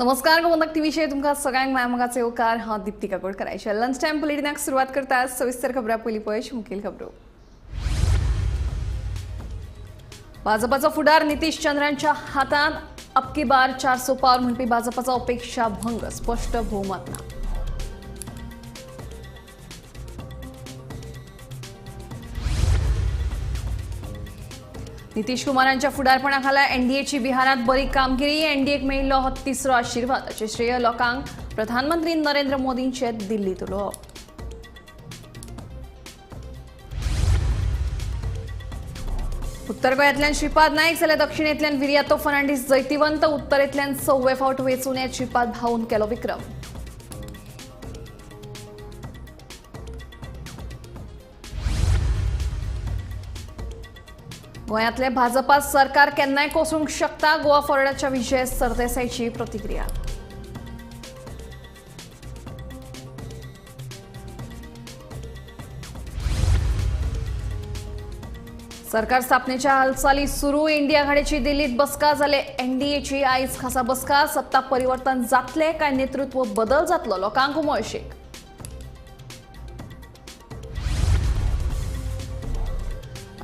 नमस्कार गोमंतक टीव्हीचे तुमका सगळ्यांक मायमगाचे उपकार हांव दीप्ती काकोडकर लंच टाइम बुलेटिनाक सुरुवात करता सविस्तर खबरां पयलीं पळय मुखेल खबरो भाजपाचो फुडार नितीश चंद्रांच्या हातांत अब की बार 400 पार म्हणपी भाजपाचो अपेक्षा भंग स्पष्ट भोवमत ना नितीश कुमारांच्या फुडारपणाखाला एनडीएची बिहारात बरी कामगिरी एनडीएक मेळिल्लो हो तिसरो आशीर्वाद हाचे श्रेय लोकांक प्रधानमंत्री नरेंद्र मोदींचे दिल्लीत उलोवप उत्तर गोंयांतल्यान श्रीपाद नायक जाल्यार दक्षिणेंतल्यान विरियातो फर्नांडीस जैतिवंत उत्तरेंतल्यान 6वें फावट वेंचून येत श्रीपाद भाऊन केलो विक्रम गोंयांतले भाजपा सरकार केन्नाय कोसळूंक शकता गोवा फॉरवर्डाच्या विजय सरदेसाईची प्रतिक्रिया सरकार स्थापनेच्या हालचाली सुरू इंडिया आघाडीची दिल्लीत बसका जाले एनडीएची आयज खासा बसका सत्ता परिवर्तन जातले काय नेतृत्व बदल जातलो लोकांक उमळशीक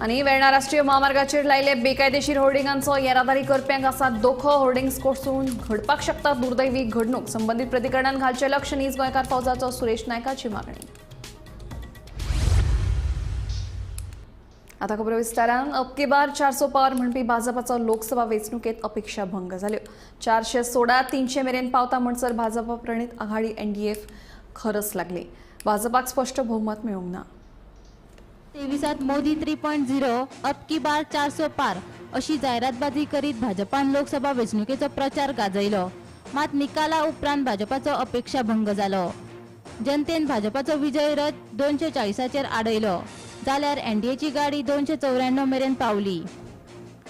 आणि वेर्णा राष्ट्रीय महामार्गाचेर लायले बेकायदेशीर होर्डिंगांचो येरादारी करप्यांक आसा दोखो होर्डिंग्स कोसळून घडपाक शकता दुर्दैवी घडणूक संबंधित प्रतिकरणांत घालचे लक्ष नीज गोंयकार फौजाचो सुरेश नायकाची मागणी आता खबर विस्तारान अब की बार 400 पार म्हणपी भाजपाचो लोकसभा वेंचणुकेत अपेक्षा भंग जाल्यो 416 300 मेरेन पावता म्हणसर भाजपा प्रणीत आघाडी एनडीएफ खरच लागली भाजपाक स्पष्ट बहुमत मेळूंक ना 23 मोदी 3.0 अब की बार 400 पार अशी जायरातबाजी करीत भाजपान लोकसभा वेंचणुकेचो प्रचार गाजयलो मात निकाला उपरांत भाजपाचो अपेक्षा भंग जालो जनतेन भाजपाचो विजय रथ 240चेर आडयलो जाल्यार एनडीएची गाडी 294 मेरेन पावली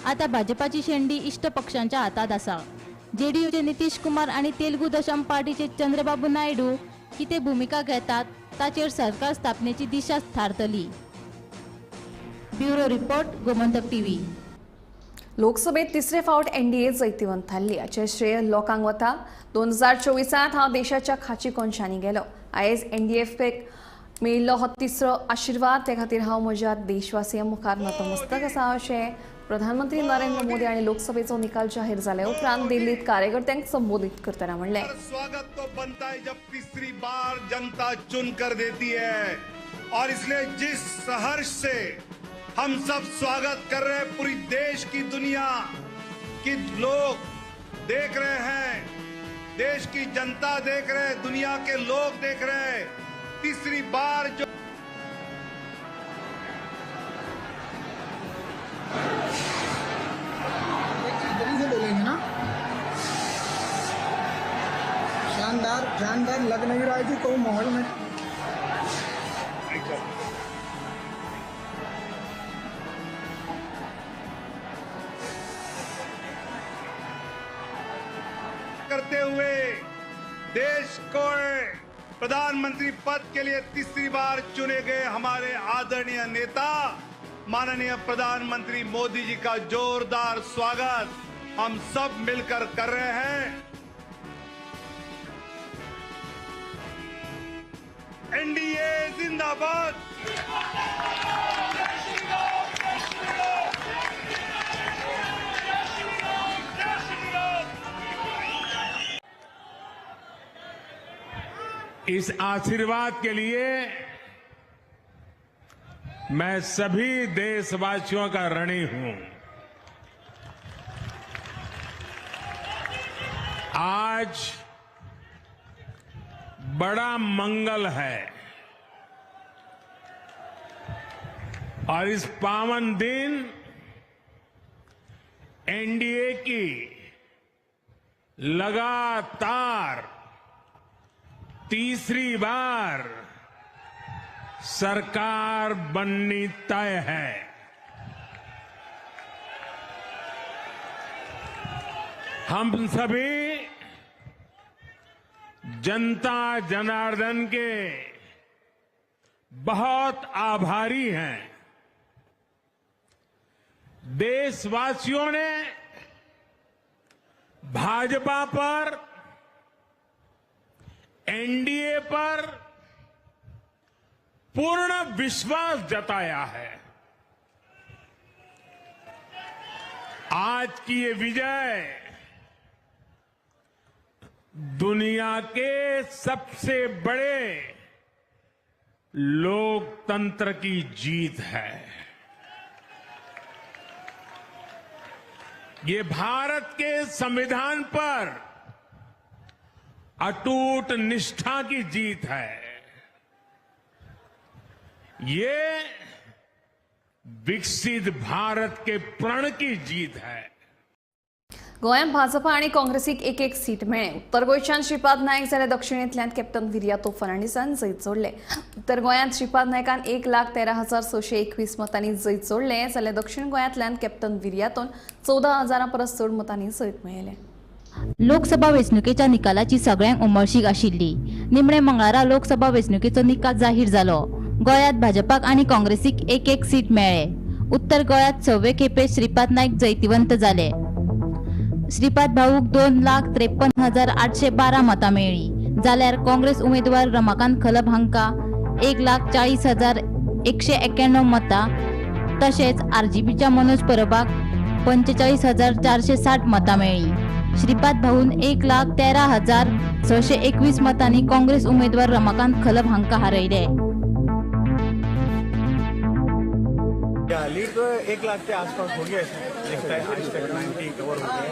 आता भाजपाची शेंडी इष्ट पक्षांच्या हातात आसा जेडीयूचे नितीश कुमार आणि तेलुगू देशम पार्टीचे चंद्रबाबू नायडू कितें भूमिका घेतात ताचेर सरकार स्थापनेची दिशा थारतली ब्युरो रिपोर्ट गोमंतक टीव्ही लोकसभेत तिसरे फावट एनडीए जैतिवंत थारली हाचे श्रेय लोकांक वता 2024 हांव देशाच्या खाची कोनशांनी गेलो आयज एनडीएफेक मेळिल्लो हो तिसरो आशीर्वाद ते खातीर हांव म्हज्या देशवासियां मुखार नतमस्तक आसा अशें प्रधानमंत्री नरेंद्र मोदी आणि लोकसभेचो निकाल जाहीर जाल्या उपरांत दिल्लीत कार्यकर्त्यांक संबोधित करतना म्हणलें स्वागत तो बनता है जब तीसरी बार जनता चुन कर देती है और इसलिए जिस सहर्ष से हम सब स्वागत कर रहे हैं पूरी देश की दुनिया की लोग देख रहे हैं देश की जनता देख रहे हैं दुनिया के लोग देख रहे हैं तीसरी बार जो से बोलेंगे ना शानदार शानदार लग नहीं रहा है कि कोई माहौल में करते हुए देश को प्रधानमंत्री पद के लिए तीसरी बार चुने गए हमारे आदरणीय नेता माननीय प्रधानमंत्री मोदी जी का जोरदार स्वागत हम सब मिलकर कर रहे हैं एनडीए जिंदाबाद इस आशीर्वाद के लिए मैं सभी देशवासियों का ऋणी हूं आज बड़ा मंगल है और इस पावन दिन एनडीए की लगातार तीसरी बार सरकार बननी तय है हम सभी जनता जनार्दन के बहुत आभारी हैं। देशवासियों ने भाजपा पर एनडीए पर पूर्ण विश्वास जताया है। आज की ये विजय दुनिया के सबसे बड़े लोकतंत्र की जीत है। ये भारत के संविधान पर अटूट निष्ठा की जीत है। ये विकसित भारत के प्रण की जीत है। गोंयांत भाजपा आणि काँग्रेसीक एक एक सीट मेळ्ळे। उत्तर गोंयच्यान श्रीपाद नायक जाल्यार दक्षिणेंतल्यान कॅप्टन विर्यातो फर्नांडीसान जैत जोडले। उत्तर गोंयांत श्रीपाद नायकान 1,13,621 मतांनी जैत जोडले जाल्यार दक्षिण गोंयांतल्यान कॅप्टन विर्यातोन 14,000 परस चड मतांनी जैत मेळयले। लोकसभा वेंचणुकेच्या निकालाची सगळ्यांक उमळशीक आशिल्ली। निमणे मंगळारा लोकसभा वेंचणुकेचो निकाल जाहीर जालो। गोंयांत भाजपाक आणि काँग्रेसीक एक एक सीट मेळ्ळे। उत्तर गोंयांत 6वे खेपे श्रीपाद नायक जैतिवंत जाले। श्रीपाद भाऊक 2,53,812 मतां मेळ्ळी जाल्यार काँग्रेस उमेदवार रमाकांत खलप हांका 1,40,191 मतां तशेंच आरजीपीच्या मनोज परबाक 45,460 मतां मेळ्ळी। श्रीपाद भाऊन 1,13,621 मतांनी काँग्रेस उमेदवार रमाकांत खलप हांका हारयले। लीड तो 1 लाख के आसपास हो गया लगता है। आज तक 90 कवर हो गया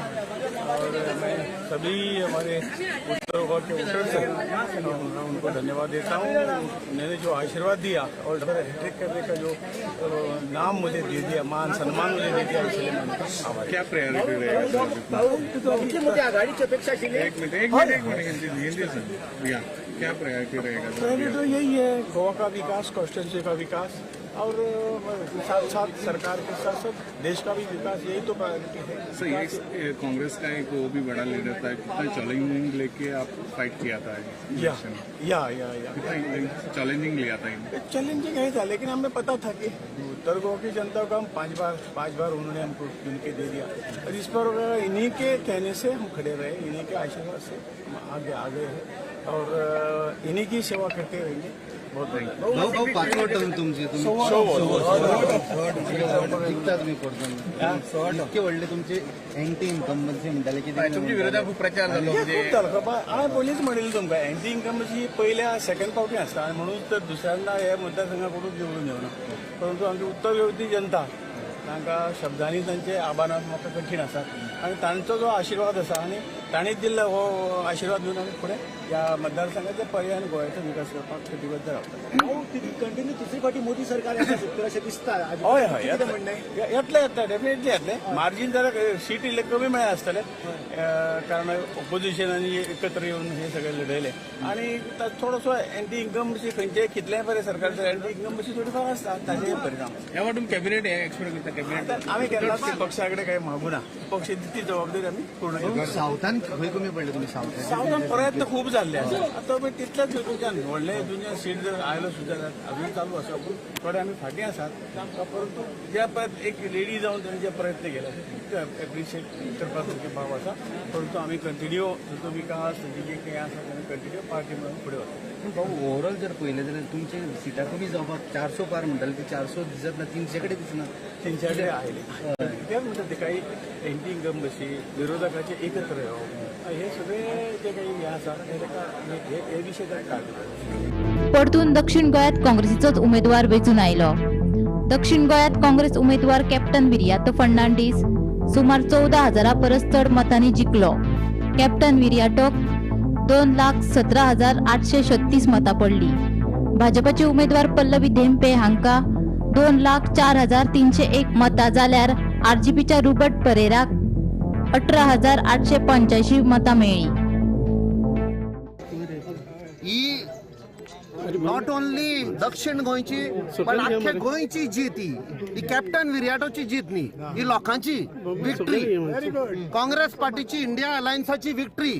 और मैं सभी हमारे उत्तर गोवा के वोटर्स हैं उनको धन्यवाद देता हूँ। मैंने जो आशीर्वाद दिया और हैट्रिक करने का जो नाम मुझे दे दिया, मान सम्मान मुझे दे दिया, इसलिए मैं क्या प्रायोरिटी रहेगा मुझे आघाड़ी की अपेक्षा के लिए। एक मिनट क्या प्रायोरिटी रहेगा? प्रायोरिटी तो यही है, गोवा का विकास, कॉन्स्टिट्यूंसी का विकास और साथ साथ सरकार के साथ साथ देश का भी विकास, यही तो प्रायोरिटी है। सर, ये कांग्रेस का एक वो भी बड़ा लीडर था, कितना चैलेंजिंग लेके आप फाइट किया था या चैलेंजिंग लिया था इन्हें? चैलेंजिंग है था, लेकिन हमें पता था कि उत्तर गोवा की जनता को हम 5 बार उन्होंने हमको चुन के दे दिया और इस पर इन्हीं के कहने से हम खड़े रहे, इन्हीं के आशीर्वाद से आगे आ गए हैं और इन्हीं की सेवा करते रहेंगे। बहुत भाऊ पाचवं टर्म तुमची जिंकता तुम्ही करता इतके व्हडले तुमचे एंटी इन्कम्बन्सी म्हणटाले की तुमच्या विरोधात खूप प्रचार झालो म्हणजे हांवें पयलींच म्हणिल्लें तुमकां एंटी इन्कम्बन्सी पहिल्या सेकंड पावटी आसता आनी म्हणून तर दुसऱ्यांदा हे मतदारसंघाकडून निवडून येवना, परंतु आमची उत्तर गोंयची जनता तांकां शब्दांनी तांचे आभार म्हाका कठीण आसा आनी तांचो जो आशिर्वाद आसा आनी ताणीच दिल्लो हो आशिर्वाद घेवन आमी फुडें ह्या मतदारसंघाच्या पर्यायान गोंयचो विकास करपाक कटिबद्ध रावता। कंटिन्यू तिसरी फावटी मोदी सरकार अशें दिसता। हय येतले डेफिनेटली येतले। मार्जीन जरा सीट इल्ले कमी मेळ्ळे आसतले कारण ऑपोजिशन आनी एकत्र येवन हे सगळे लढयले आनी थोडोसो एंटी इन्कम्बन्सी खंयचे कितलेय बरे सरकारचे एंटी इन्कम्बन्सी थोडी फार आसता, ताचे परिणाम ह्या वाटून कॅबिनेट एक्सपेक्ट करता कॅबिनेट आमी केन्नाच पक्षा कडेन काही मागू ना। पक्ष ती जबाबदारी आमी पूर्ण करता। सावथान खंय कमी पडले तुम्ही सावथान प्रयत्न खूप जाल्ले आसा, आतां तितल्याच हितूच्यान व्हडले हितूच्यान सीट जर आयलो सुद्दां अजून चालू आसा, पूण थोडे आमी फाटीं आसात, परंतु ज्या पळय एक लेडी जावन तांणी जे प्रयत्न केले ते एप्रिशिएट करपाक तुमचे भाव आसा, परंतु आमी कंटिन्यू जो विकास जे कितें आसा तें कंटिन्यू पार्टी म्हणून फुडें वता। भाऊ ओव्हरऑल जर पळयलें जाल्यार तुमचे सिटा कमी जावपाक 400 पार म्हणटाले ते 400 दिसत ना, 300 कडेन दिसना, 300 कडेन आयले तेच म्हणटा ते काही एंटी इन्कम्बन्सी विरोधकाचे एकत्र येवप हे सगळे जे काही हे आसा हे विशय काडले। परतून दक्षिण गोंयांत काँग्रेसीचोच उमेदवार वेंचून आयलो। दक्षिण गोंयांत काँग्रेस उमेदवार कॅप्टन विर्यातो फर्नांडीस सुमार 14,000 परस चड मतांनी जिखलो। कॅप्टन विर्याटोक 2,17,836 मतां पडली। भाजपाचे उमेदवार पल्लवी धेंपे हांका 2,04,301 मतां जाल्यार आरजीपीच्या रुबर्ट परेराक 18,885 मतां मेळ्ळी। ही नॉट ओनली दक्षिण गोंयची पण अख्ख्या गोंयची जीत ही कॅप्टन विर्याटोची जीत न्ही, ही लोकांची विक्ट्री, काँग्रेस पार्टीची इंडिया अलायन्साची विक्ट्री।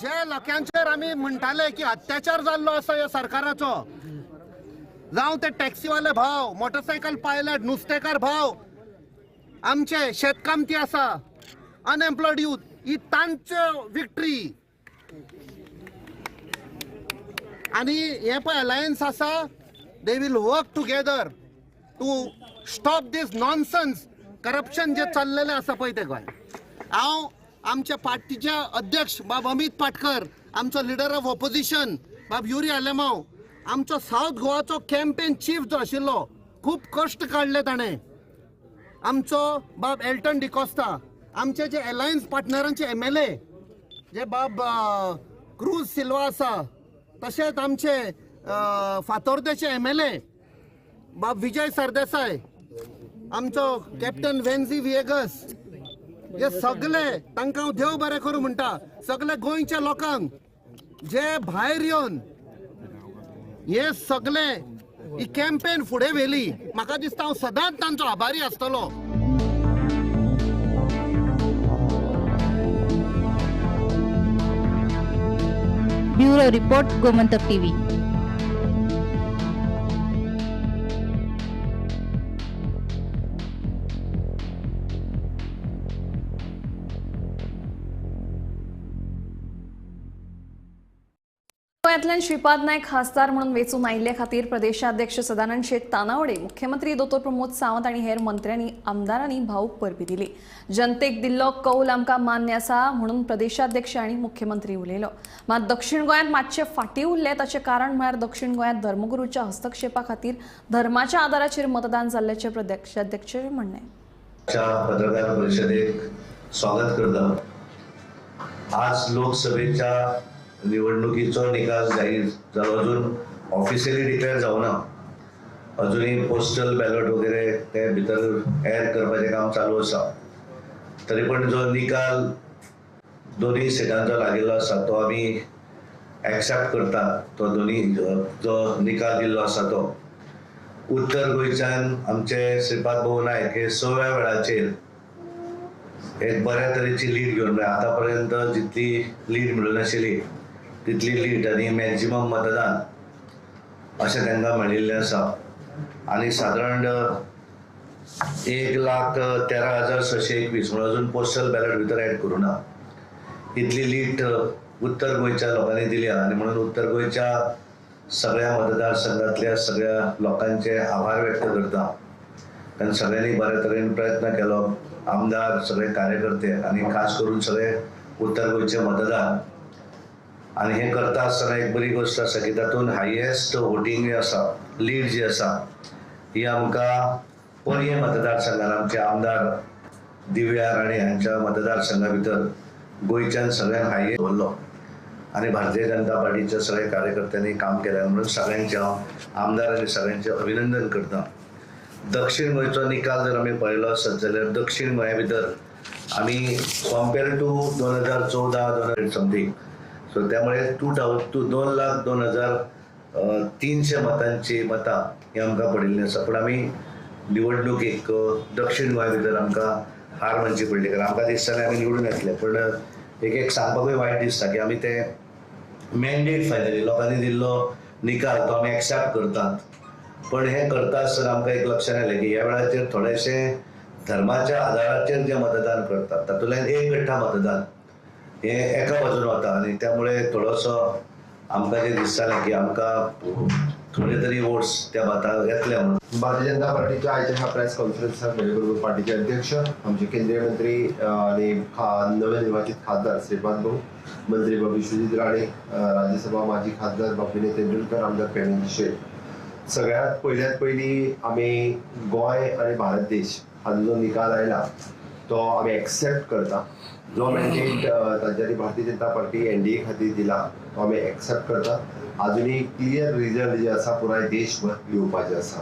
जे लोकांचेर आमी म्हणटाले की अत्याचार जाल्लो आसा ह्या सरकाराचो, जावं ते टॅक्सीवाले भाव, मोटरसायकल पायलट, नुस्तेकार भाव, आमचे शेतकामती आसा, अनएम्प्लॉयड यूथ ही तांच्यो विक्ट्री. आणि हे पळय अलायन्स आसा, they will work together to stop this nonsense corruption जे चाललेलें आसा पळय ते गोंय. हांव आमच्या पार्टीचे अध्यक्ष बाब अमित पाटकर, आमचो लिडर ऑफ ऑपोजिशन बाब युरी आलेमांव, आमचो साऊथ गोवाचो कॅम्पेन चीफ जो आशिल्लो, खूब कश्ट काडले ताणें. आमचो बाब एल्टन डिकोस्टा, आमचे जे अलायन्स पार्टनरांचे MLA जे बाब क्रूज सिल्वा आसा, तशेंच आमचे फातोर्डेचे MLA बाब विजय सरदेसाय, आमचो कॅप्टन वेन्झी विएगस, हे सगळे तांकां हांव देव बरें करूं म्हणटा. सगळे गोंयच्या लोकांक जे भायर येवन हे सगळे ही कॅम्पेन फुडें व्हेली, म्हाका दिसता हांव सदांच तांचो आभारी आसतलो. Bureau report, Gomantak TV. गोंयांतल्यान श्रीपाद नायक खासदार म्हणून वेंचून आयिल्ले खातीर प्रदेशाध्यक्ष सदानंद शेट तानावडे, मुख्यमंत्री दोतोर प्रमोद सावंत आनी हेर मंत्र्यांनी आमदारांनी भावूक परबी दिली. जनतेक दिल्लो कौल आमकां मान्य आसा म्हणून प्रदेशाध्यक्ष आनी मुख्यमंत्री उलयलो. मात दक्षिण गोंयांत मातशे फाटीं उरले ताचें कारण म्हळ्यार दक्षिण गोंयांत धर्मगुरूच्या हस्तक्षेपा खातीर धर्माच्या आदाराचेर मतदान जाल्ल्याचें प्रदेशाध्यक्षाचें म्हणणें. पत्रकार परिषदेक स्वागत करता. आज लोकसभेच्या निवडणुकीचो निकाल जाहीर जालो, अजून ऑफिशियली डिक्लेअर जावना. अजूनही पोस्टल बॅलट वगैरे ते भितर ऍड करपाचें काम चालू आसा. तरी पण जो निकाल दोन्ही सिटांचो लागिल्लो आसा तो आमी एक्सेप्ट करता. तो दोन्ही जो निकाल दिल्लो आसा तो उत्तर गोंयच्यान आमचे श्रीपाद भाऊ नायक हे 6व्या वेळाचेर एक बऱ्या तरेची लीड घेवन मेळ्ळा. आतापर्यंत जितली लीड मेळुनाशिल्ली तितली लीड आनी मॅक्झिमम मतदान अशें तांकां मेळिल्लें आसा. आनी सादारण 1,13,621 म्हणून अजून पोस्टल बॅलट भितर ऍड करूं ना, इतली लीड उत्तर गोंयच्या लोकांनी दिल्या. आनी म्हणून उत्तर गोंयच्या सगळ्या मतदारसंघातल्या सगळ्या लोकांचे आभार व्यक्त करता. कारण सगळ्यांनी बऱ्या तरेन प्रयत्न केलो, आमदार, सगळे कार्यकर्ते आनी खास करून सगळे उत्तर गोंयचे मतदार. आणि हे करता आसतना एक बरी गोष्ट आसा की तातूंत हायेस्ट वोटींग जे आसा, लीड जी आसा ही आमकां पर्ये मतदारसंघात आमचे आमदार दिव्यार आनी हांच्या मतदारसंघा भितर गोंयच्यान सगळ्यांत हायेस्ट दवरलो. आनी भारतीय जनता पार्टीच्या सगळ्या कार्यकर्त्यांनी काम केलें म्हणून सगळ्यांचे हांव आमदार आनी सगळ्यांचे अभिनंदन करता. दक्षिण गोंयचो निकाल जर आमी पळयलो आसत जाल्यार दक्षिण गोंया भितर आमी कम्पेर टू 2014 समथींग, सो त्यामुळे 2,02,0300 मतांची मतां ही आमकां पडिल्लीं आसा. पूण आमी निवडणुकीक दक्षिण गोंया भितर आमकां हार मानची पडली. कारण आमकां दिसतालें आमी निवडून येतले, पण एक सांगपाकूय वायट दिसता की आमी ते मॅन्डेट फायनली लोकांनी दिल्लो निकाल तो आमी एक्सेप्ट करतात. पण हे करता आसतना आमकां एक लक्षात आयलें की ह्या वेळाचेर थोडेशे धर्माच्या आदाराचेर जे मतदान करतात तातूंतल्यान एक गठ्ठा मतदान हे एका बाजून वता. आनी त्यामुळे थोडोसो आमकां जे दिसतालें की आमकां थोडे तरी वोट्स त्या बाताक येतले म्हणून. भारतीय जनता पार्टीच्या आयच्या ह्या प्रेस कॉन्फरन्साक म्हजे बरोबर पार्टीचे अध्यक्ष, आमचे केंद्रीय मंत्री आनी नवनिर्वाचित खासदार श्रीपाद भाऊ, मंत्री बाब विश्वजीत राणे, राज्यसभा माजी खासदार बाब विनय तेंडुलकर, आमदार प्रवीण शेट. सगळ्यात पयली आमी गोंय आनी भारत देश हाचो जो निकाल आयला तो आमी एक्सेप्ट करता. जो मॅन्डेट तांच्यानी भारतीय जनता पार्टी NDA खातीर दिला तो आमी एक्सेप्ट करता. अजूनही क्लियर रिजल्ट जे आसा पुराय देशभर येवपाचे आसा.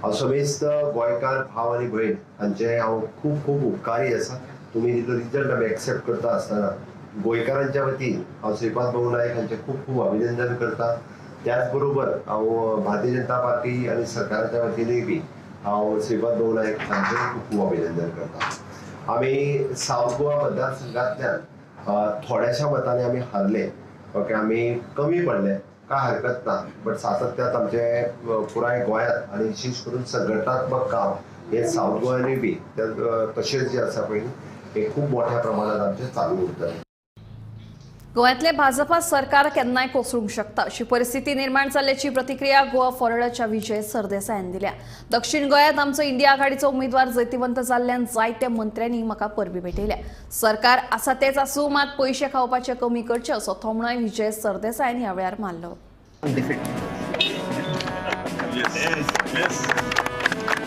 हांव समेस्त गोंयकार भाव आनी भयण हांचे हांव खूब उपकारी आसा. तुमी दिल्लो रिजल्ट आमी एक्सेप्ट करता आसतना गोंयकारांच्या वतीन हांव श्रीपाद भाऊ नायक हांचे खूब अभिनंदन करता. त्याच बरोबर हांव भारतीय जनता पार्टी आनी सरकाराच्या वतीनय बी हांव श्रीपाद भाऊ नायक हांचे खूब अभिनंदन करता. आमी साऊथ गोवा मतदारसंघांतल्यान थोड्याशा मतांनी आमी हारले, ओके, आमी कमी पडले, काय हरकत ना. बट सातत्यात आमचे पुराय गोंयांत आनी विशेष करून संघटनात्मक काम हे साऊथ गोंयानूय बी तशेंच जे आसा पळय हे खूप मोठ्या प्रमाणात आमचे चालू उरतले. गोंयांतले भाजपा सरकार केन्नाय कोसळूंक शकता अशी परिस्थिती निर्माण जाल्ल्याची प्रतिक्रिया गोवा फॉरवर्डच्या विजय सरदेसायान दिल्या. दक्षिण गोंयांत आमचो इंडिया आघाडीचो उमेदवार जैतिवंत जाल्ल्यान जायत्या मंत्र्यांनी म्हाका परबी भेटयल्या. सरकार आसा तेच आसूं मात पयशे खावपाचे कमी करचे असो थोमणोय विजय सरदेसायान ह्या वेळार मारलो.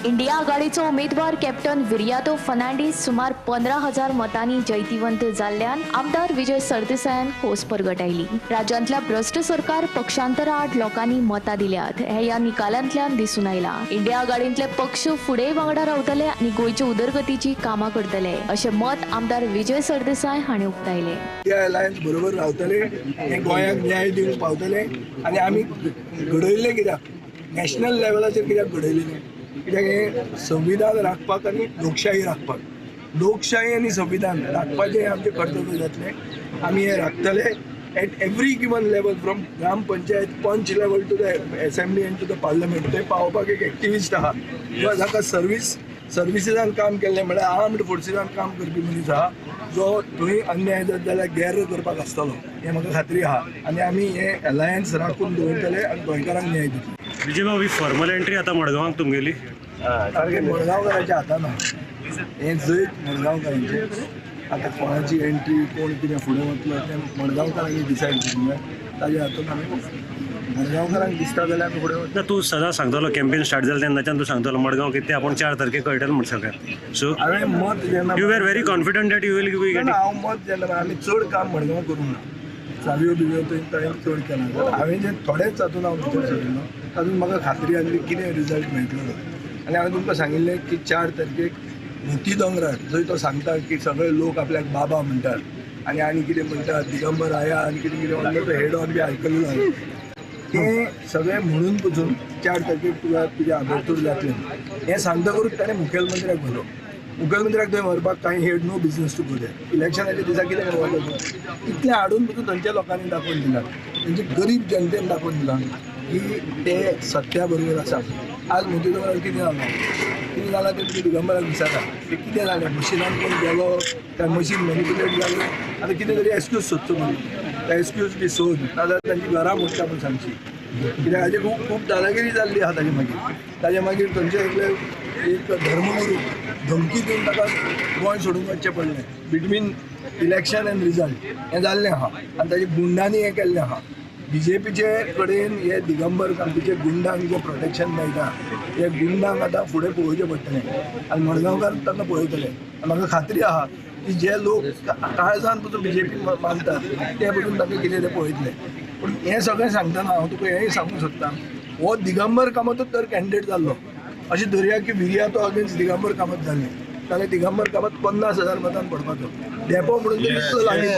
इंडिया आघाडीचो उमेदवार कॅप्टन विरियातो फर्नांडीस सुमार 15,000 मतांनी जैतिवंत जाल्ल्यान आमदार विजय सरदेसायान खोस परगटायली. राज्यांतल्या भ्रष्ट सरकार पक्षांतरा आड लोकांनी मतां दिल्यात हे ह्या निकालांतल्यान दिसून आयला. इंडिया आघाडींतले पक्ष फुडेय वांगडा रावतले आनी गोंयच्या उदरगतीची कामां करतले अशें मत आमदार विजय सरदेसाय हांणी उक्तायलें. इंडिया अलायन्स बरोबर रावतले, हे गोंयाक न्याय दिवंक पावतले आनी आमी घडयल्ले कित्याक नॅशनल लेवलाचेर कित्याक घडयलेले कित्याक हे संविधान राखपाक आनी लोकशाही राखपाक, लोकशाही आनी संविधान राखपाचें आमचें कर्तव्य जातलें. आमी हे राखतले at every given level from gram panchayat panch level to the assembly and to the parliament. थंय पावोवपाक एक एक्टिविस्ट आहा जो जाका सर्विसीसान काम केल्लें म्हळ्यार आर्म्ड फोर्सिसान काम करपी मनीस आहा जो थंय अन्याय जाता जाल्यार गैर करपाक आसतलो हें म्हाका खात्री आहा. आनी आमी हे अलायन्स राखून दवरतले आनी गोंयकारांक न्याय दितले. विजय भाऊ, ही फॉर्मल एंट्री आता मडगांवाक तुमगेली सारकें मडगांवकारांच्या हातान आहा. हें जैत मडगांवकारांचें. आतां कोणाची एंट्री कोण कितें फुडें वतलो तें मडगांवकारांनी डिसायड करूंक जाय. ताज्या हातूंत आमी मडगांवकारांक दिसता जाल्यार आमी फुडें वता. तूं सदां सांगतलो कॅम्पेन स्टार्ट जालें तेन्नाच्यान तूं सांगतलो मडगांव कितें आपण 4 तारखेक कळटलें म्हण सगळ्याक. सो हांवें मत जेन्ना you were very confident that you will get. हांव मत जेन्ना आमी चड काम मडगांव करूंक ना, चाव्यो बिव्यो थंय चड केला. हांवें जे थोडेच हातून हांव भितर सरिल्लो तातूंत म्हाका खात्री आसली कितें रिजल्ट मेळटलो. आनी हांवें तुमकां सांगिल्लें की 4 तारखेक मोती दोंगरार जंय तो सांगता की सगळे लोक आपल्याक बाबा म्हणटात आनी कितें म्हणटात दिगंबर आया आनी कितें कितें म्हणटा तो हेड ऑन बी आयकल्लो हांवें. तें सगळें म्हणून पसून 4 तारखेक तुजें आबरतूर जातलें हें सांगतकूच ताणें मुखेलमंत्र्याक व्हरलो. मुखेलमंत्र्याक थंय व्हरपाक कांय had no business to go there. इलेक्शनाच्या दिसा कितें करपाक इतलें हाडून पसून थंयच्या लोकांनी दाखोवन दिलां, तेंचे गरीब जनतेन दाखोवन दिलां की ते सत्या बरोबर आसा. आज मोदी दोंगरार कितें जालां तें तुमी दिगंबराक विचारा तें कितें जालें. मशिनान कोण गेलो त्या मशीन मॅनिप्युलेट जालें. आतां कितें तरी एक्सक्यूज सोदचो म्हणून त्या एक्सक्यूज बी सोद नाजाल्यार तांची घरां मोडटा म्हूण सांगची. कित्याक हाजे खूब दादागिरी जाल्ली आहा. ताजे मागीर थंयचे एक धर्मगुरू धमकी दिवन ताका गोंय सोडून वचचें पडलें बिटवीन इलेक्शन एंड रिजल्ट. हें जाल्लें आहा आनी ताजे गुंडांनी हें केल्लें आहा. बीजेपीचे कडेन हे दिगंबर कामतीचे गुंडांक जे प्रोटेक्शन मेळटा हे गुंडांक आतां फुडें पळोवचें पडटलें आनी मडगांवकार ताका पळयतले. म्हाका खात्री आहा की जे लोक काळजान पसून बीजेपी मानतात ते पसून ताका कितें ते पळयतले. पूण हें सगळें सांगतना हांव तुका हेंय सांगूंक सोदतां हो दिगंबर कामतूच तर कॅन्डिडेट जाल्लो अशें धरया की विरियातो अगेन्स्ट दिगंबर कामत जाल्लें जाल्यार दिगंबर कामत 50,000 मतान पडपाचो. डेपो म्हणून इतलो लागीं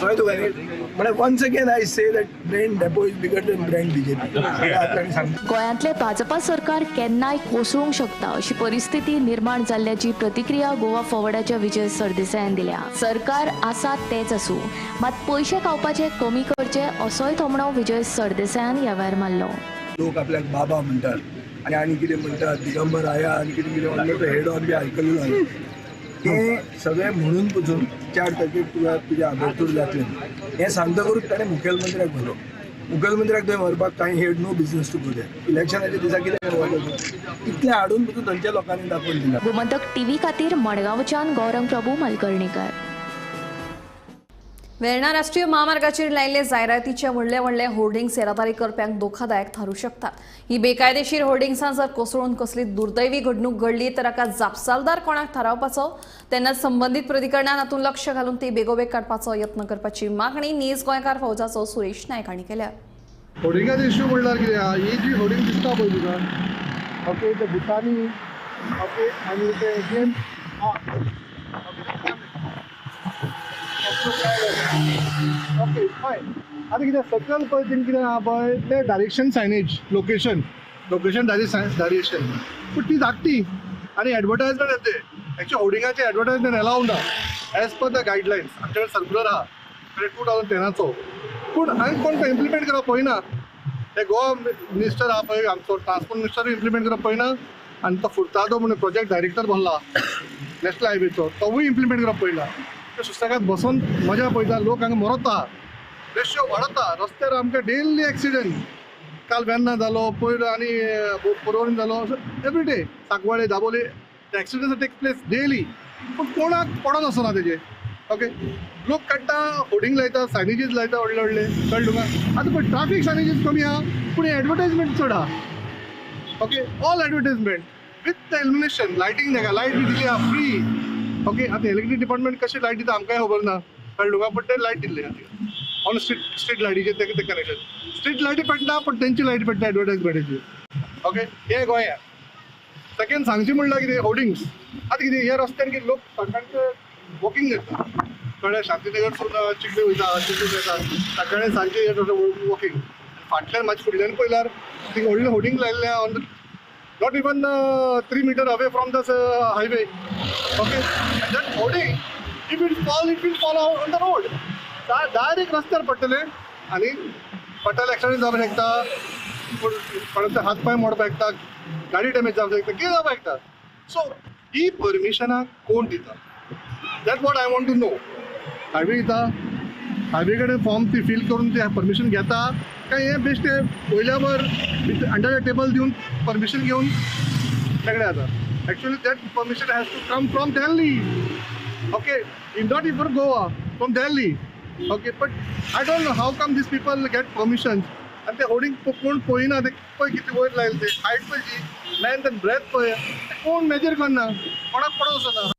कळ्ळें तुका न्ही. म्हळ्यार once again I say that brand डेपो is bigger than brand BJP. गोंयांतले भाजपा सरकार केन्नाय कोसळूंक शकता अशी परिस्थिती निर्माण जाल्ल्याची प्रतिक्रिया गोवा फॉरवर्डाच्या विजय सरदेसायान दिल्या. सरकार आसा तेच आसूं मात पयशे खावपाचे कमी करचे असोय थोमणो विजय सरदेसायान ह्या वेळार मारलो. लोक आपल्याक बाबा म्हणटात आनी कितें म्हणटात दिगंबर आया आनी कितें कितें म्हणटा तो हेड ऑन बी आयकल्लो हांवें. तें सगळें म्हणून पसून 4 तारखेक तुजें आबरतूर जातलें हें सांगतकूच ताणें मुखेलमंत्र्याक व्हरलो. मुखेलमंत्र्याक थंय व्हरपाक कांय had no business to go there. इलेक्शनाच्या दिसा कितें करपाक इतलें हाडून पसून थंयच्या लोकांनी दाखोवन दिलां. गोमंतक टीव्ही खातीर मडगांवच्यान गौरंग प्रभू मलकर्णीकर. वेर्णा राष्ट्रीय महामार्गाचेर लायिल्ले जायरातीचे व्हडले होर्डिंग्स येरादारी करप्यांक धोकादायक थारूं शकतात. ही बेकायदेशीर होर्डिंग्सां जर कोसळून कसली दुर्दैवी घडणूक घडली तर हाका जापसालदार कोणाक थारावपाचो तेन्ना संबंदीत प्राधिकरणान हातूंत लक्ष घालून ती बेगोबेग काडपाचो यत्न करपाची मागणी नीज गोंयकार फौजाचो सुरेश नायक हांणी केल्या. होर्डिंगाचो इश्यू म्हणल्यार कितें आहा ही जी होर्डिंग दिसता पळय तुका ओके ते भुतानी ओके आनी ते गेम ओके फायन. आतां कितें सकयल पळय तें कितें आहा पळय ते डायरेक्शन सायनेज लोकेशन डायरेक्शन पूण ती धाकटी आनी एडवर्टायजमेंट येते. एक्चुअली होर्डिंगाचे एडवर्टायजमेंट अलाउड ना एज पर द गायडलायन्स. आमचे कडेन सर्क्युलर आहा 2010चो पूण हांवें कोण तो इम्प्लिमेंट करप पळयना. ते गोवा मिनिस्टर आहा पळय आमचो ट्रान्सपोर्ट मिनिस्टर इम्प्लिमेंट करप पळयना आनी तो फुर्तादो म्हणून प्रोजेक्ट डायरेक्टर बसला नॅशनल हायवेचो तोवूय इम्प्लिमेंट करप पयला ते सुशेगाद बसून मजा पळयता लोक हांगा मरता रेशो वाडता रस्त्यार आमकां डेली एक्सिडेंट काल वेन्ना जालो पयर आनी परवरीन जालो every day Sancoale Dabolim accidents take place daily पूण कोणाक पडोन आसना तेजे ओके लोक काडटा होर्डिंग लायता सायनेजीस लायता व्हडले व्हडले कळ्ळें तुका आतां पळय ट्राफीक सायनेजीस कमी आहा पूण एडवर्टायजमेंट चड आहा okay all advertisement with the illumination lighting नाका लायट बी दिली आहा फ्री ओके आतां इलेक्ट्रीक डिपार्टमेंट कशी लायट दिता आमकांय खबर ना कळ्ळें तुका पण ते लायट दिल्ले ऑन स्ट्रीट लायटीचे ते कनेक्शन स्ट्रीट लायटी पेटना पण तेंची लायट पेटता एडवर्टायजमेंटाची ओके हे गोंयांत सेकेंड सांगचें म्हणल्यार कितें होर्डिंग्स आतां कितें ह्या रस्त्यार कितें लोक सकाळचे वॉकिंग करता कळ्ळें शांतीनगरसून चिखले वयता चिखले येता सकाळी सांजचे येता वॉकिंग फाटल्यान म्हाज्या फुडल्यान पळयल्यार थिंग व्हडलें होर्डिंग लायल्लें on the not even 3 metre away from the highway okay that hoarding if it fall on the road direct रस्त्यार पडटले आनी फाटल्यान एक्सिडेंट जावपाक शकता कोणाचे हात पांय मोडपाक शकता गाडी डॅमेज जावपाक शकता कितें जावपाक शकता सो ही परमिशनां कोण दिता that what I want to know highway दिता हायवे कडेन फॉर्म ती फील करून ते परमिशन घेता काय हे बेस्ट ते वयल्या वर अंडर द टेबल दिवन परमिशन घेवन तेकडे जाता actually that permission has to come from Delhi okay in not even Goa from Delhi okay but I don't know how come these people get permission आनी ते होर्डिंग कोण पळयना ते पळय कितें वयर लायले ते हायट पळय लेंथ आनी ब्रेथ पळय कोण मेजर करना कोणाक पडों वचना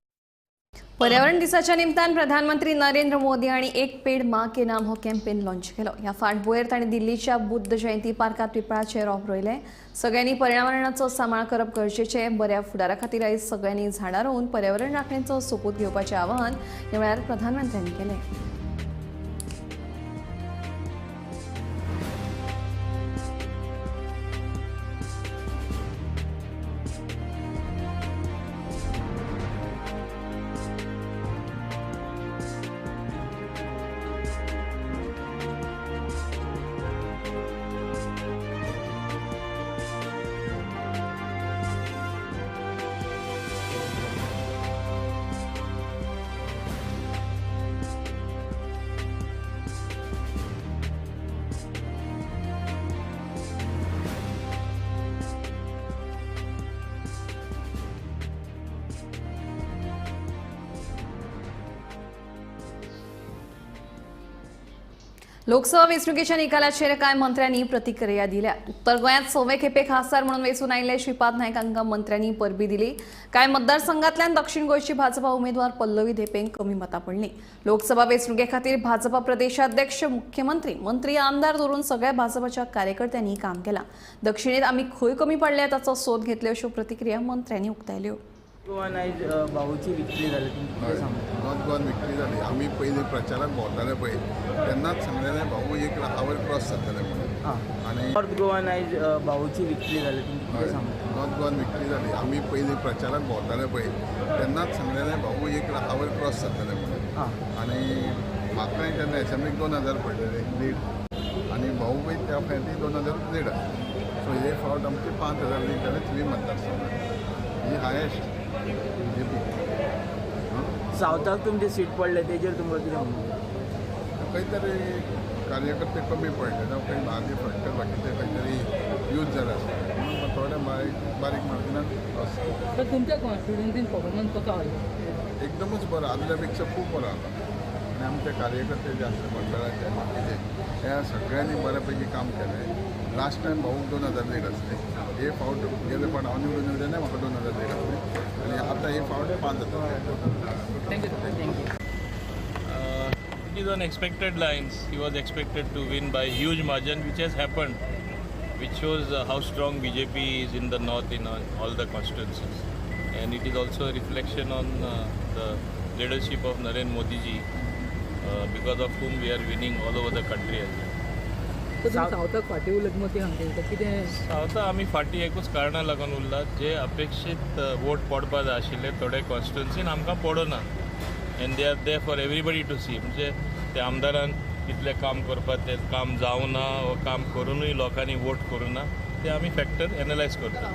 पर्यावरण दिसाच्या निमतान प्रधानमंत्री नरेंद्र मोदी आणि एक पेड माँ के नाम हो कॅम्पेन लॉन्च केलो ह्या फाटभुंयेर तांणी दिल्लीच्या बुद्ध जयंती पार्कात पिंपळाचे रोप रोयले सगळ्यांनी पर्यावरणाचो सांबाळ करप गरजेचें बऱ्या फुडारा खातीर आयज सगळ्यांनी झाडां रोवन पर्यावरण राखणेचो सोपूत घेवपाचें आवाहन ह्या वेळार प्रधानमंत्र्यांनी केलें लोकसभा वेंचणुकेच्या निकालाचेर कांय मंत्र्यांनी प्रतिक्रिया दिल्या उत्तर गोंयांत 6वे खेपे खासदार म्हणून वेंचून आयिल्ले श्रीपाद नायक हांकां मंत्र्यांनी परबी दिली कांय मतदारसंघांतल्यान दक्षिण गोंयची भाजपा उमेदवार पल्लवी देपेंक कमी मतां पडलीं लोकसभा वेंचणुके खातीर भाजपा प्रदेशाध्यक्ष मुख्यमंत्री मंत्री आमदार धरून सगळ्या भाजपाच्या कार्यकर्त्यांनी काम केलां दक्षिणेत आमी खंय कमी पडले ताचो सोद घेतले अश्यो प्रतिक्रिया मंत्र्यांनी उक्तायल्यो गोवान आयज भाऊची विक्ट्री जाली नॉर्थ गोवान विक्ट्री जाली आमी पयलीं प्रचाराक भोंवताले पळय तेन्नाच सांगलेलें भाऊ 1 लाखावयर क्रॉस जातलें म्हणून आनी नॉर्थ गोवान आयज भाऊची विक्ट्री जाली नॉर्थ गोवान विक्ट्री जाली आमी पयलीं प्रचाराक भोंवताले पळय तेन्नाच सांगलेलें भाऊ 1 लाखावयर क्रॉस जातलें म्हणून आनी म्हाकाय तेन्ना एसेंब्लीक 2000 पडलेले लीड आनी भाऊ पळय त्या फावटी 2000 लीड आसलें सो हे फावट आमचे 5000 लीड जाले 3 मतदारसंघात ही हायेस्ट सावथाक तुमचे सीट पडले तेजेर तुमकां कितें म्हणून खंय तरी कार्यकर्ते कमी पडले जावं खंय भाजी फटकर बाकीचे खंय तरी यूज जाले आसतले म्हणून थोडे बारीक मार्जिनान तर तुमच्या कॉन्स्टिट्युएन्सीन परफॉर्मन्स कसो आसलो एकदमच बरो आदल्या पेक्षा खूब बरो आसा आनी आमचे कार्यकर्ते जे आसले मंडळाचे बाकीचे ह्या सगळ्यांनी बऱ्यापैकी काम केलें लास्ट टायम भाऊक 2000 लीड आसले हे फावट गेले पण हांव निवडून येले तेन्ना म्हाका 2000 लीड आसले आनी आतां हे फावट 5000 thank you It is on expected lines. He was expected to win by huge margin, which has happened, which shows how strong BJP is in the north in all the constituencies. And it is also a reflection on the leadership of Narendra Modi ji, because of whom we are winning all over the country as well. सावथाक फाटी उलत मती सांगता कितें सावथा आमी फाटी एकूच कारणां लागून उरलात जे अपेक्षीत वोट पडपा जाय आशिल्ले थोडे कॉन्स्टिट्युन्सीन आमकां पडोना and they are there for everybody to see म्हणजे ते आमदारान कितलें काम करपाक तें काम जावना वा काम करूनय लोकांनी वोट करूना ते आमी फॅक्टर एनालायज करता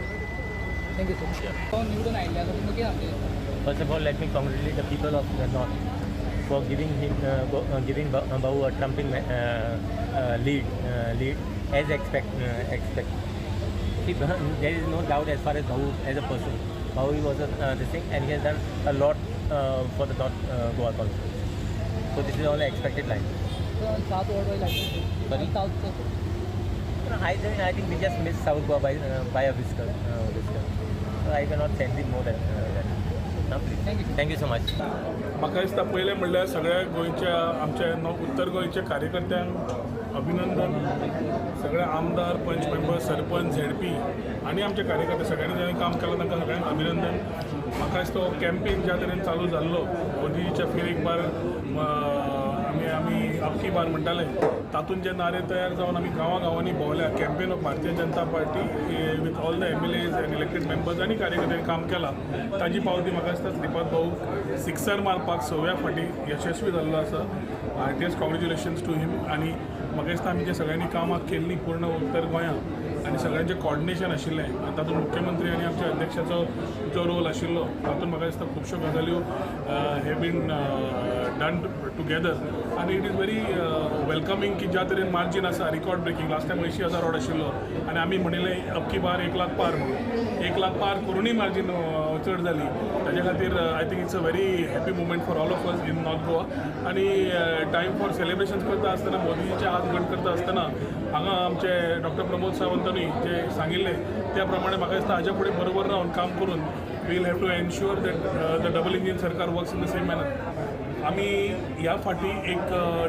थँक्यू सर निवडून आयिल्ले आसा तुमकां कितें सांगता First of all, let me congratulate the people of the North for giving Babu a trumping lead as expected. There is no doubt as far as Babu as a person. Babu was this thing, and he has done a lot for the North Goa Conference. So this is all the expected line. Sorry? I think we just missed South Goa by a whisker. So I cannot say anything more than that. Thank you so much. म्हाका दिसता पयलें म्हणल्यार सगळ्या गोंयच्या आमच्या उत्तर गोंयच्या कार्यकर्त्यांक अभिनंदन. सगळे आमदार, पंच मेंबर, सरपंच, ZP आनी आमचे कार्यकर्ते सगळ्यांनी ज्यांनी काम केलां तांकां सगळ्यांक अभिनंदन. म्हाका दिसता हो कॅम्पेन ज्या तरेन चालू जाल्लो, मोदीच्या फेर एक बार आमी अबकी बार म्हणटाले, तातूंत जे नारे तयार जावन आमी गांवांनी भोंवल्या. Campaign of Bharatiya Janata Party with all the MLAs and elected members आनी कार्यकर्त्यांनी काम केलां. ताजी पावती म्हाका दिसता श्रीपाद भाऊ सिक्सर मारपाक 6व्या फावटी यशस्वी जाल्लो आसा. हार्टियस्ट कॉंग्रेच्युलेशन्स टू हिम. आनी म्हाका दिसता आमी जे सगळ्यांनी कामां केल्लीं पूर्ण उत्तर गोंयांत आनी सगळ्यांचें कॉर्डिनेशन आशिल्लें, तातूंत मुख्यमंत्री आनी आमच्या अध्यक्षाचो जो रोल आशिल्लो, तातूंत म्हाका दिसता खुबश्यो गजाल्यो हॅव बीन डन टुगेदर आनी इट इज व्हेरी वेलकमींग की ज्या तरेन मार्जीन आसा record breaking. Last time 80,000 odd आशिल्लो आनी आमी म्हणिल्लें अबकी बार 1 लाख पार म्हणून. 1 लाख पार करूनय मार्जीन चड जाली. ताजे खातीर I think it's a very happy movement for all of us in north Goa. आनी टायम फॉर सेलिब्रेशन्स करता आसतना, मोदीजीचे हात घट करता आसतना हांगा आमचे डॉक्टर प्रमोद सावंतांनी जे सांगिल्लें त्या प्रमाणे म्हाका दिसता हाच्या फुडें बरोबर रावन काम करून will have to ensure that the double engine सरकार works in the same manner. आमी ह्या फाटी एक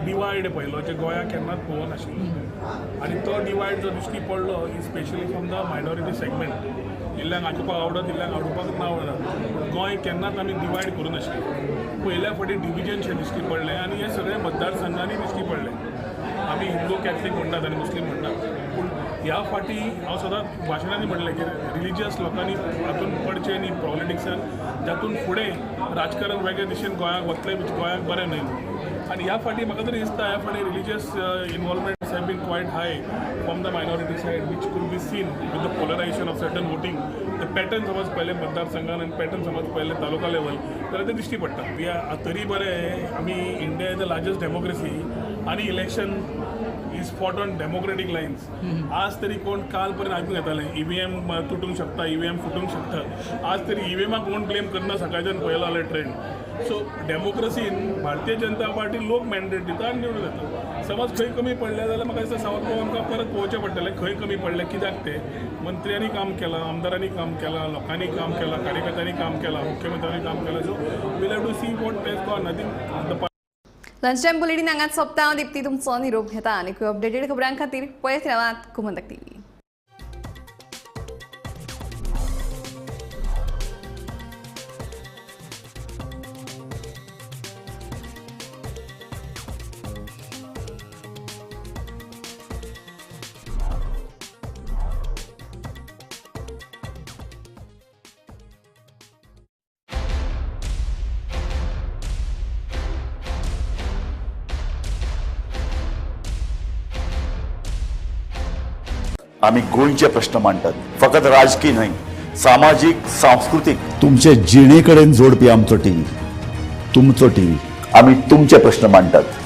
डिवायड पळयलो जे गोंयाक केन्नाच पळोवंक नाशिल्लो. आनी तो डिवायड जो दिश्टी पडलो specially from the minority segment. इल्ल्यांक आयकुपाक आवडत, इल्ल्यांक आवडपाक ना आवडना. गोंय केन्नाच आमी डिवायड करूं नाशिल्ले. पयल्या फाटी डिविजन शें दिश्टी पडलें आनी हे सगळे मतदारसंघांनी दिश्टी पडले. आमी हिंदू कॅथलीक म्हणटात आनी मुस्लीम म्हणटात, पूण ह्या फाटी हांव सदांच भाशणांनी म्हणलें की रिलिजियस लोकांनी हातूंत पडचें न्ही पॉलिटिक्सान. जातून फुडें राजकारण वेगळे दिशेन गोंयाक वतलें, गोंयाक बरें न्हय. आनी ह्या फाटी म्हाका तरी दिसता ह्या फाटी religious involvements have been quite high from the minority side which could be seen with the polarisation of certain voting. The pattern समज पळयलें मतदारसंघान आनी पॅटर्न समज पळयलें तालुका लेवल जाल्यार ते दिश्टी पडटा. वी आर तरी बरें आमी India is the largest democracy आनी election is fought on democratic lines. आज तरी कोण काल पर्यंत आयकूंक येतालें EVM तुटूंक शकता, EVM फुटूंक शकता. आज तरी EVMाक कोण ब्लेम करना सकाळच्यान पळयलो जाल्यार ट्रेंड. सो डेमोक्रेसीन भारतीय जनता पार्टी लोक मॅन्डेट दिता आनी निवडून येता. समज खंय कमी पडलें जाल्यार म्हाका दिसता सावथ गोवा आमकां परत पळोवचें पडटलें खंय कमी पडलें, कित्याक ते मंत्र्यांनी काम केलां, आमदारांनी काम केलां, लोकांनी काम केलां, कार्यकर्त्यांनी काम केलां, मुख्यमंत्र्यांनी काम केलां. So will have to see what has gone. I think lunch time bulletin हांगाच सोंपता. दिप्ती तुमचो निरोप घेता आनी अपडेटेड खबरां खातीर पळयत रावात कुमंतक TV. आम्ही गोंयचे प्रश्न मांडटात, फकत राजकीय न्हय, सामाजिक, सांस्कृतिक. तुमचे जिणेकडेन जोडपी आमचो टीव्ही, तुमचो टीव्ही. आम्ही तुमचे प्रश्न मांडटात.